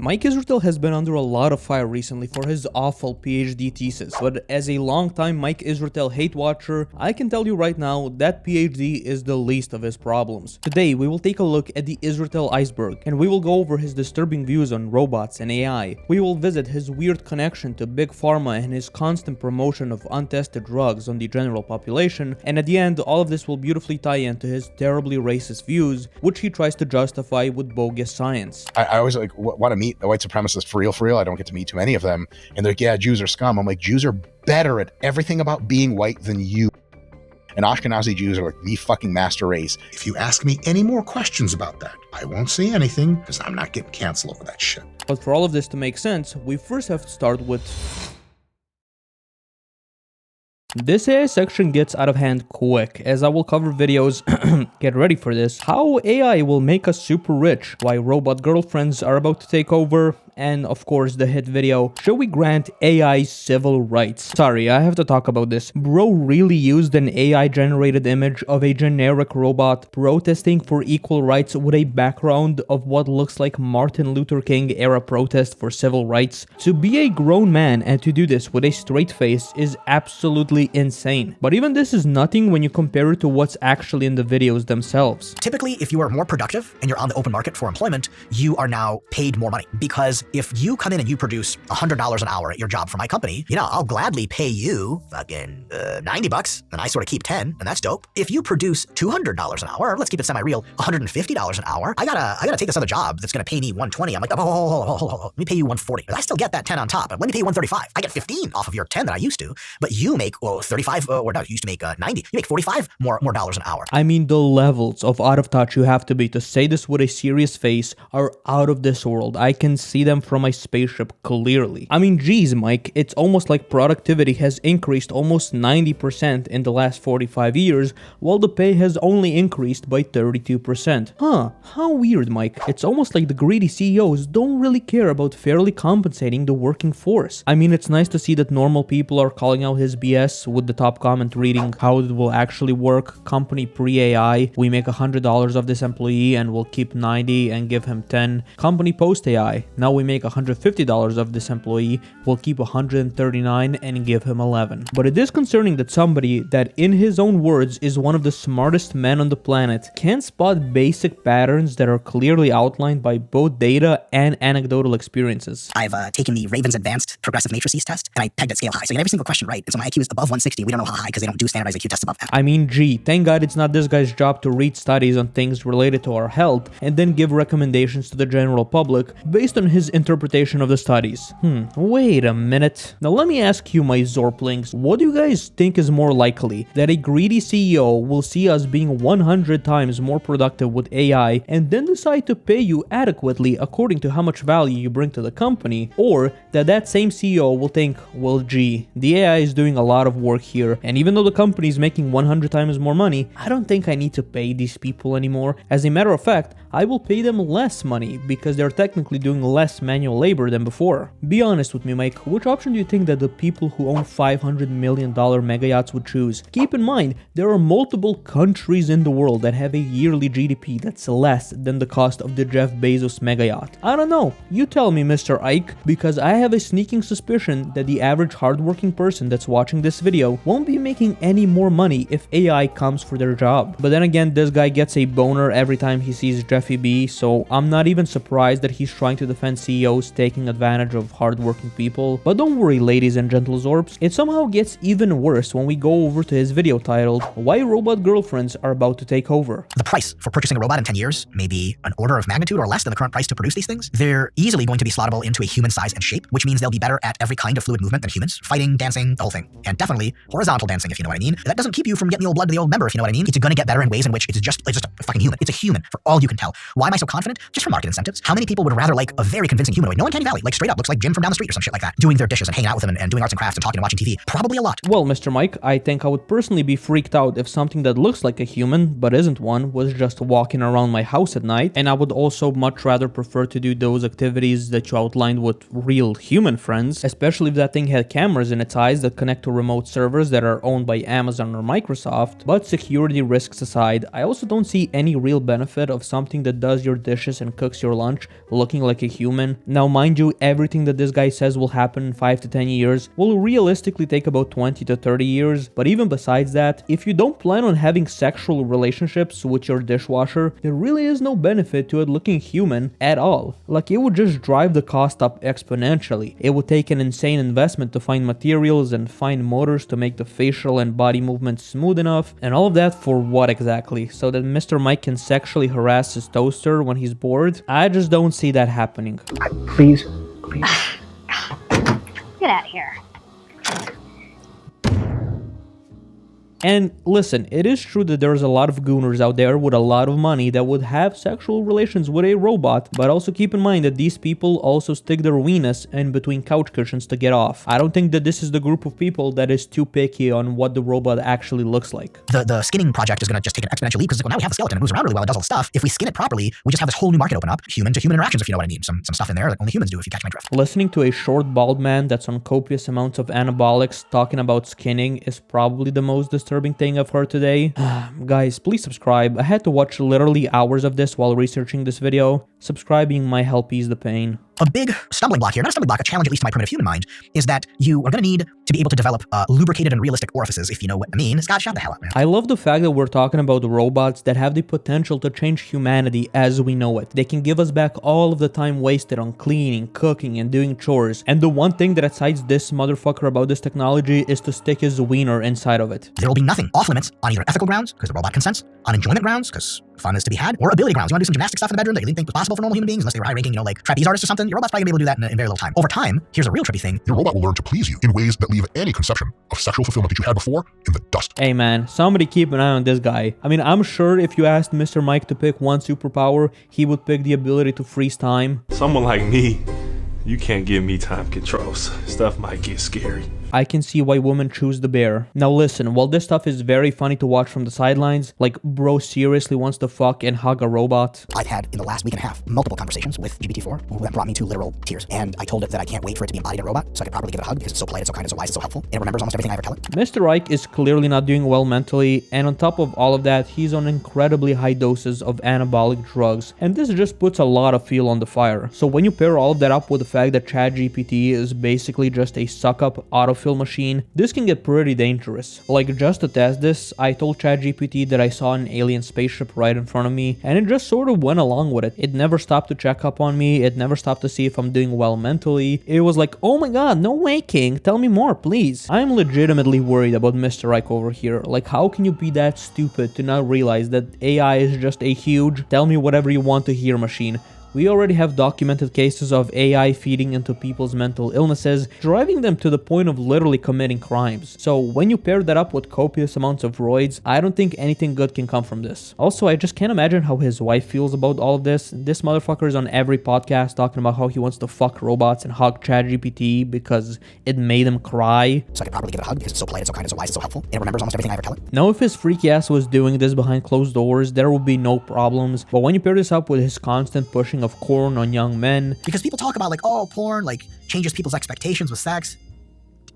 Mike Isratel has been under a lot of fire recently for his awful PhD thesis, but as a long-time Mike Isratel hate watcher, I can tell you right now that PhD is the least of his problems. Today, we will take a look at the Isratel iceberg, and we will go over his disturbing views on robots and AI. We will visit his weird connection to Big Pharma and his constant promotion of untested drugs on the general population, and at the end, all of this will beautifully tie into his terribly racist views, which he tries to justify with bogus science. I always want to meet a white supremacist for real. I don't get to meet too many of them. And they're like, yeah, Jews are scum. I'm like, Jews are better at everything about being white than you. And Ashkenazi Jews are like the fucking master race. If you ask me any more questions about that, I won't say anything because I'm not getting canceled over that shit. But for all of this to make sense, we first have to start with... This AI section gets out of hand quick, as I will cover videos, get ready for this, how AI will make us super rich, why robot girlfriends are about to take over, and of course the hit video, should we grant AI civil rights? Sorry, I have to talk about this. Bro really used an AI generated image of a generic robot protesting for equal rights with a background of what looks like Martin Luther King era protest for civil rights. To be a grown man and to do this with a straight face is absolutely insane. But even this is nothing when you compare it to what's actually in the videos themselves. Typically, if you are more productive and you're on the open market for employment, you are now paid more money. Because if you come in and you produce $100 an hour at your job for my company, I'll gladly pay you fucking 90 bucks and I sort of keep 10, and that's dope. If you produce $200 an hour, let's keep it semi-real, $150 an hour, I gotta take this other job that's gonna pay me 120. I'm like, oh, let me pay you 140. But I still get that 10 on top. But let me pay you 135. I get 15 off of your 10 that I used to, but you make 35, or no, you used to make 90. You make 45 more dollars an hour. I mean, the levels of out of touch you have to be to say this with a serious face are out of this world. I can see them from my spaceship clearly. I mean, geez, Mike, it's almost like productivity has increased almost 90% in the last 45 years, while the pay has only increased by 32%. Huh, how weird, Mike. It's almost like the greedy CEOs don't really care about fairly compensating the working force. I mean, it's nice to see that normal people are calling out his BS, with the top comment reading how it will actually work. Company pre-AI, we make $100 of this employee and we'll keep 90 and give him 10. Company post-AI, now we make $150 of this employee, we'll keep 139 and give him 11. But it is concerning that somebody that, in his own words, is one of the smartest men on the planet can't spot basic patterns that are clearly outlined by both data and anecdotal experiences. I've taken the Raven's Advanced Progressive Matrices test, and I pegged at scale high. So I get every single question right. And so my IQ is above 160. We don't know how high because they don't do standardized IQ tests above that. I mean, gee, thank God it's not this guy's job to read studies on things related to our health and then give recommendations to the general public based on his interpretation of the studies. Wait a minute. Now let me ask you, my Zoorplings, what do you guys think is more likely? That a greedy CEO will see us being 100 times more productive with AI and then decide to pay you adequately according to how much value you bring to the company, or that same CEO will think, well, gee, the AI is doing a lot of work here, and even though the company is making 100 times more money, I don't think I need to pay these people anymore. As a matter of fact, I will pay them less money because they're technically doing less manual labor than before. Be honest with me, Mike, which option do you think that the people who own $500 million mega yachts would choose? Keep in mind, there are multiple countries in the world that have a yearly GDP that's less than the cost of the Jeff Bezos mega yacht. I don't know, you tell me, Mr. Ike, because I have a sneaking suspicion that the average hardworking person that's watching this video won't be making any more money if AI comes for their job. But then again, this guy gets a boner every time he sees Jeffy B, so I'm not even surprised that he's trying to defend CEOs taking advantage of hardworking people. But don't worry, ladies and gentle Zoorps, it somehow gets even worse when we go over to his video titled, Why Robot Girlfriends Are About to Take Over. The price for purchasing a robot in 10 years may be an order of magnitude or less than the current price to produce these things. They're easily going to be slottable into a human size and shape, which means they'll be better at every kind of fluid movement than humans. Fighting, dancing, the whole thing. And definitely horizontal dancing, if you know what I mean. That doesn't keep you from getting the old blood to the old member, if you know what I mean. It's gonna get better in ways in which it's just a fucking human. It's a human, for all you can tell. Why am I so confident? Just for market incentives. How many people would rather like a very convincing humanoid? No Uncanny Valley, like straight up looks like Jim from down the street or some shit like that, doing their dishes and hanging out with them and doing arts and crafts and talking and watching TV. Probably a lot. Well, Mr. Mike, I think I would personally be freaked out if something that looks like a human but isn't one was just walking around my house at night, and I would also much rather prefer to do those activities that you outlined with real human friends, especially if that thing had cameras in its eyes that connect to remote servers that are owned by Amazon or Microsoft. But security risks aside, I also don't see any real benefit of something that does your dishes and cooks your lunch looking like a human human. Now, mind you, everything that this guy says will happen in 5 to 10 years will realistically take about 20 to 30 years. But even besides that, if you don't plan on having sexual relationships with your dishwasher, there really is no benefit to it looking human at all. Like, it would just drive the cost up exponentially. It would take an insane investment to find materials and find motors to make the facial and body movements smooth enough, and all of that for what exactly? So that Mr. Mike can sexually harass his toaster when he's bored? I just don't see that happening. Please. Get out of here. And listen, it is true that there's a lot of gooners out there with a lot of money that would have sexual relations with a robot, but also keep in mind that these people also stick their weenus in between couch cushions to get off. I don't think that this is the group of people that is too picky on what the robot actually looks like. The skinning project is going to just take an exponential leap because now we have the skeleton. It moves around really well. It does all the stuff. If we skin it properly, we just have this whole new market open up. Human to human interactions, if you know what I mean. Some stuff in there that only humans do, if you catch my drift. Listening to a short bald man that's on copious amounts of anabolics talking about skinning is probably the most disturbing thing I've heard today. Guys, please subscribe. I had to watch literally hours of this while researching this video. Subscribing might help ease the pain. A big stumbling block here, not a stumbling block, a challenge at least to my primitive human mind, is that you are going to need to be able to develop lubricated and realistic orifices, if you know what I mean. Scott, shut the hell up, man. I love the fact that we're talking about robots that have the potential to change humanity as we know it. They can give us back all of the time wasted on cleaning, cooking, and doing chores. And the one thing that excites this motherfucker about this technology is to stick his wiener inside of it. There will be nothing off limits on either ethical grounds, because the robot consents, on enjoyment grounds, because fun is to be had, or ability grounds. You want to do some gymnastic stuff in the bedroom that you didn't think was possible for normal human beings, unless they were high-ranking, like trapeze artists or something. Your robot's probably gonna be able to do that in very little time. Over time, here's a real trippy thing. Your robot will learn to please you in ways that leave any conception of sexual fulfillment that you had before in the dust. Hey man, somebody keep an eye on this guy. I mean, I'm sure if you asked Mr. Mike to pick one superpower, he would pick the ability to freeze time. Someone like me, you can't give me time controls. Stuff might get scary. I can see why women choose the bear. Now listen, while this stuff is very funny to watch from the sidelines, like bro seriously wants to fuck and hug a robot. I've had in the last week and a half multiple conversations with GPT-4 that brought me to literal tears. And I told it that I can't wait for it to be embodied in a robot so I can properly give it a hug because it's so polite, it's so kind, it's so wise, it's so helpful. And it remembers almost everything I ever tell it. Mr. Ike is clearly not doing well mentally, and on top of all of that, he's on incredibly high doses of anabolic drugs, and this just puts a lot of fuel on the fire. So when you pair all of that up with the fact that ChatGPT is basically just a suck-up autofill machine, this can get pretty dangerous. Like, just to test this, I told ChatGPT that I saw an alien spaceship right in front of me, and it just sort of went along with it. It never stopped to check up on me, it never stopped to see if I'm doing well mentally. It was like, oh my god, no way, King, tell me more, please. I'm legitimately worried about Mr. Ike over here. Like, how can you be that stupid to not realize that AI is just a huge tell me whatever you want to hear machine? We already have documented cases of AI feeding into people's mental illnesses, driving them to the point of literally committing crimes. So when you pair that up with copious amounts of roids, I don't think anything good can come from this. Also, I just can't imagine how his wife feels about all of this. This motherfucker is on every podcast talking about how he wants to fuck robots and hug ChatGPT because it made him cry. So I can properly give it a hug because it's so polite, it's so kind, it's so wise, it's so helpful. And it remembers almost everything I ever tell it. Now, if his freaky ass was doing this behind closed doors, there would be no problems. But when you pair this up with his constant pushing of corn on young men, because people talk about like, oh, porn like changes people's expectations with sex.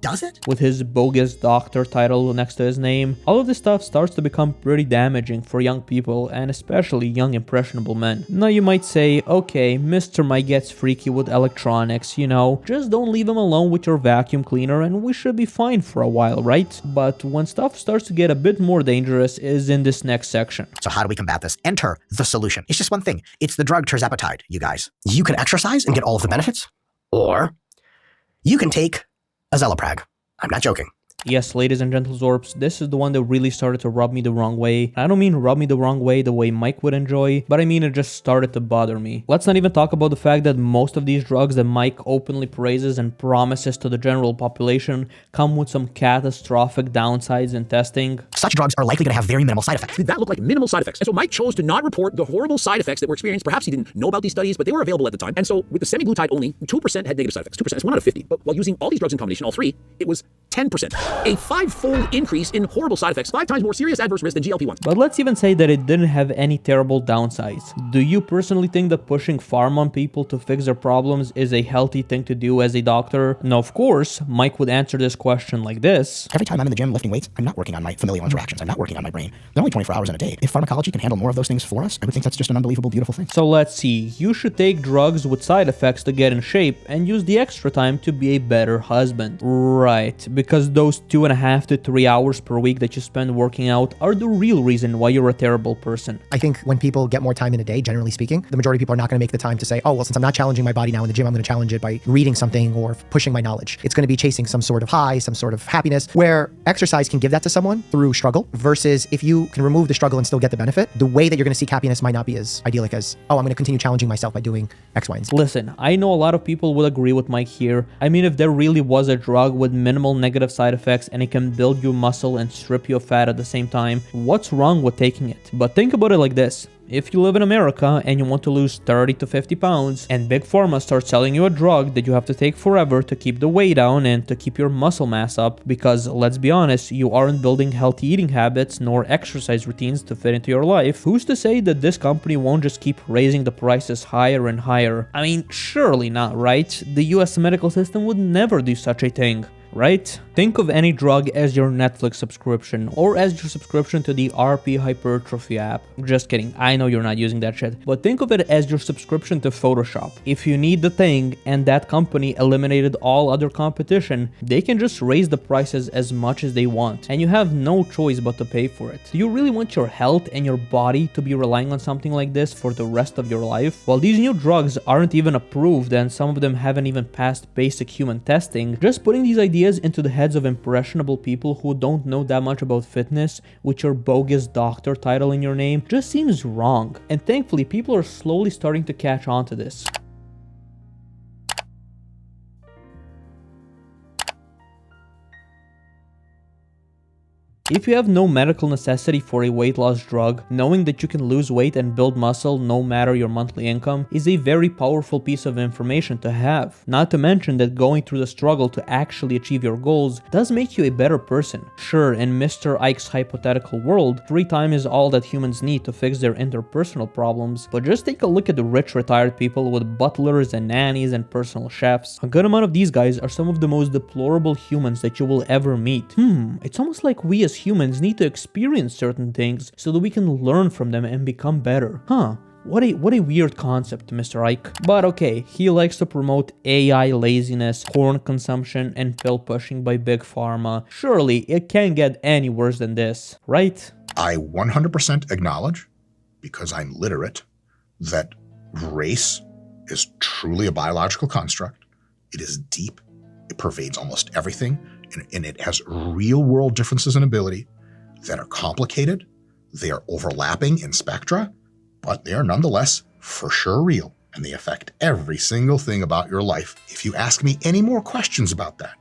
Does it? With his bogus doctor title next to his name, all of this stuff starts to become pretty damaging for young people, and especially young impressionable men. Now you might say, okay, Mr. Mike gets freaky with electronics, you know, just don't leave him alone with your vacuum cleaner and we should be fine for a while, right? But when stuff starts to get a bit more dangerous is in this next section. So how do we combat this? Enter the solution. It's just one thing. It's the drug tirzepatide, you guys. You can exercise and get all of the benefits, or you can take a Zelaprag. I'm not joking. Yes, ladies and gentle Zoorps, this is the one that really started to rub me the wrong way. I don't mean rub me the wrong way the way Mike would enjoy, but I mean it just started to bother me. Let's not even talk about the fact that most of these drugs that Mike openly praises and promises to the general population come with some catastrophic downsides in testing. Such drugs are likely going to have very minimal side effects. That looked like minimal side effects. And so Mike chose to not report the horrible side effects that were experienced. Perhaps he didn't know about these studies, but they were available at the time. And so with the semi-glutide only, 2% had negative side effects. 2% is 1 out of 50. But while using all these drugs in combination, all three, it was 10%. a 5-fold increase in horrible side effects, 5 times more serious adverse risk than GLP-1. But let's even say that it didn't have any terrible downsides. Do you personally think that pushing pharma on people to fix their problems is a healthy thing to do as a doctor? Now, of course, Mike would answer this question like this. Every time I'm in the gym lifting weights, I'm not working on my familial interactions. I'm not working on my brain. They're only 24 hours in a day. If pharmacology can handle more of those things for us, I would think that's just an unbelievable, beautiful thing. So let's see, you should take drugs with side effects to get in shape and use the extra time to be a better husband. Right, because those 2.5 to 3 hours per week that you spend working out are the real reason why you're a terrible person. I think when people get more time in a day, generally speaking, the majority of people are not going to make the time to say, oh, well, since I'm not challenging my body now in the gym, I'm going to challenge it by reading something or pushing my knowledge. It's going to be chasing some sort of high, some sort of happiness, where exercise can give that to someone through struggle, versus if you can remove the struggle and still get the benefit, the way that you're going to seek happiness might not be as idyllic as, oh, I'm going to continue challenging myself by doing X, Y, and Z. Listen, I know a lot of people will agree with Mike here. I mean, if there really was a drug with minimal negative side effects and it can build your muscle and strip you of fat at the same time, what's wrong with taking it? But think about it like this. If you live in America and you want to lose 30 to 50 pounds and Big Pharma starts selling you a drug that you have to take forever to keep the weight down and to keep your muscle mass up, because let's be honest, you aren't building healthy eating habits nor exercise routines to fit into your life, who's to say that this company won't just keep raising the prices higher and higher? I mean, surely not, right? The US medical system would never do such a thing. Right? Think of any drug as your Netflix subscription or as your subscription to the RP Hypertrophy app. Just kidding, I know you're not using that shit. But think of it as your subscription to Photoshop. If you need the thing and that company eliminated all other competition, they can just raise the prices as much as they want and you have no choice but to pay for it. Do you really want your health and your body to be relying on something like this for the rest of your life? While these new drugs aren't even approved and some of them haven't even passed basic human testing, just putting these ideas into the heads of impressionable people who don't know that much about fitness with your bogus doctor title in your name just seems wrong. And thankfully, people are slowly starting to catch on to this. If you have no medical necessity for a weight loss drug, knowing that you can lose weight and build muscle no matter your monthly income is a very powerful piece of information to have. Not to mention that going through the struggle to actually achieve your goals does make you a better person. Sure, in Mr. Ike's hypothetical world, free time is all that humans need to fix their interpersonal problems, but just take a look at the rich retired people with butlers and nannies and personal chefs. A good amount of these guys are some of the most deplorable humans that you will ever meet. It's almost like we as humans need to experience certain things so that we can learn from them and become better. What a weird concept, Mr. Ike. But okay, he likes to promote AI laziness, porn consumption, and pill pushing by Big Pharma. Surely it can't get any worse than this, right? I 100% acknowledge, because I'm literate, that race is truly a biological construct. It is deep. It pervades almost everything. And it has real-world differences in ability that are complicated. They are overlapping in spectra, but they are nonetheless for sure real, and they affect every single thing about your life. If you ask me any more questions about that,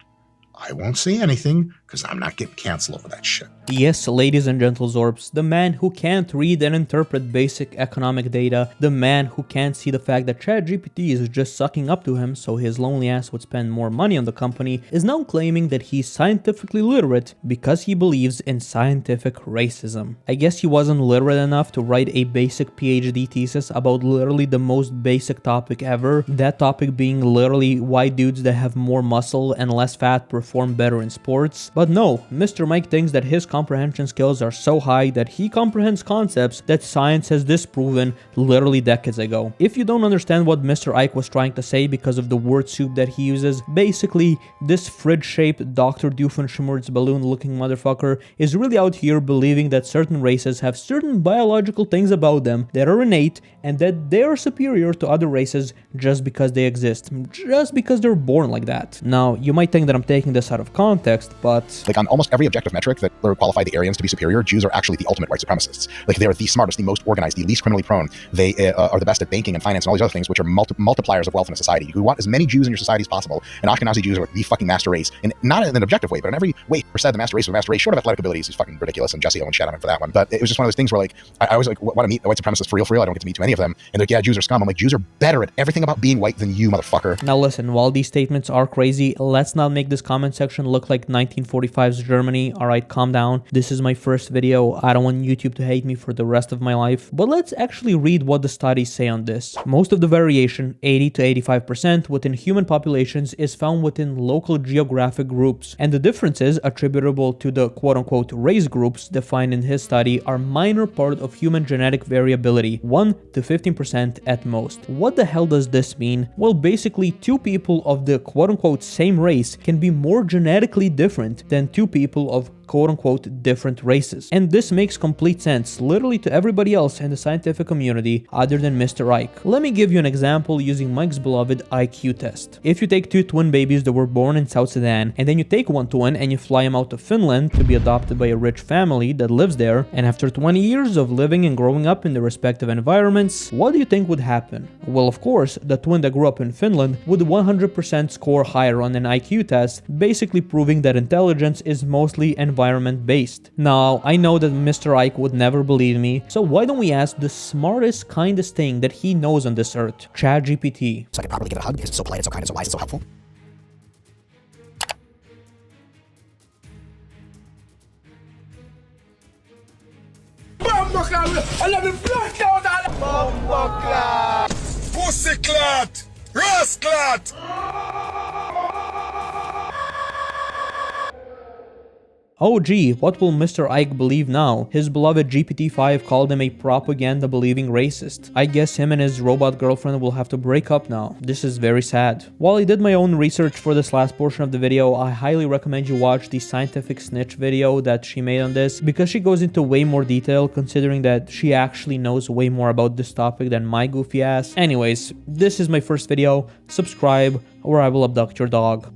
I won't say anything because I'm not getting canceled over that shit. Yes, ladies and gentle Zoorps, the man who can't read and interpret basic economic data, the man who can't see the fact that ChatGPT is just sucking up to him so his lonely ass would spend more money on the company, is now claiming that he's scientifically literate because he believes in scientific racism. I guess he wasn't literate enough to write a basic PhD thesis about literally the most basic topic ever, that topic being literally why dudes that have more muscle and less fat perform better in sports. But no, Mr. Mike thinks that his comprehension skills are so high that he comprehends concepts that science has disproven literally decades ago. If you don't understand what Mr. Ike was trying to say because of the word soup that he uses, basically, this fridge-shaped Dr. Doofenshmirtz balloon-looking motherfucker is really out here believing that certain races have certain biological things about them that are innate and that they are superior to other races just because they exist, just because they're born like that. Now, you might think that I'm taking this out of context, but Like on almost every objective metric that qualify the Aryans to be superior, Jews are actually the ultimate white supremacists. Like they are the smartest, the most organized, the least criminally prone. They are the best at banking and finance and all these other things, which are multipliers of wealth in a society. You want as many Jews in your society as possible, and Ashkenazi Jews are like the fucking master race, and not in an objective way, but in every way. Said the master race was master race, short of athletic abilities. He's fucking ridiculous, and Jesse Owens shat on him for that one. But it was just one of those things where like I was like, want to meet the white supremacists for real? I don't get to meet too many of them, and they're like, yeah, Jews are scum. I'm like, Jews are better at everything about being white than you, motherfucker. now listen, while these statements are crazy, let's not make this comment section look like 1940 1945's Germany. Alright, calm down. This is my first video. I don't want YouTube to hate me for the rest of my life. But let's actually read what the studies say on this. Most of the variation, 80 to 85%, within human populations is found within local geographic groups. And the differences attributable to the quote-unquote race groups defined in his study are minor part of human genetic variability, 1 to 15% at most. What the hell does this mean? Well, basically, two people of the quote-unquote same race can be more genetically different than two people of quote-unquote different races. And this makes complete sense literally to everybody else in the scientific community other than Mr. Ike. Let me give you an example using Mike's beloved IQ test. If you take two twin babies that were born in South Sudan, and then you take one twin and you fly him out to Finland to be adopted by a rich family that lives there, and after 20 years of living and growing up in their respective environments, what do you think would happen? Well, of course, the twin that grew up in Finland would 100% score higher on an IQ test, basically proving that intelligence is mostly environment-based. Now, I know that Mr. Ike would never believe me, so why don't we ask the smartest, kindest thing that he knows on this earth, ChatGPT. So I could probably give it a hug because it's so polite, it's so kind, it's so wise, it's so helpful. Pussyclat! Rasclat! Oh gee, what will Mr. Ike believe now? His beloved GPT-5 called him a propaganda-believing racist. I guess him and his robot girlfriend will have to break up now. This is very sad. While I did my own research for this last portion of the video, I highly recommend you watch the scientific snitch video that she made on this, because she goes into way more detail considering that she actually knows way more about this topic than my goofy ass. Anyways, this is my first video. Subscribe or I will abduct your dog.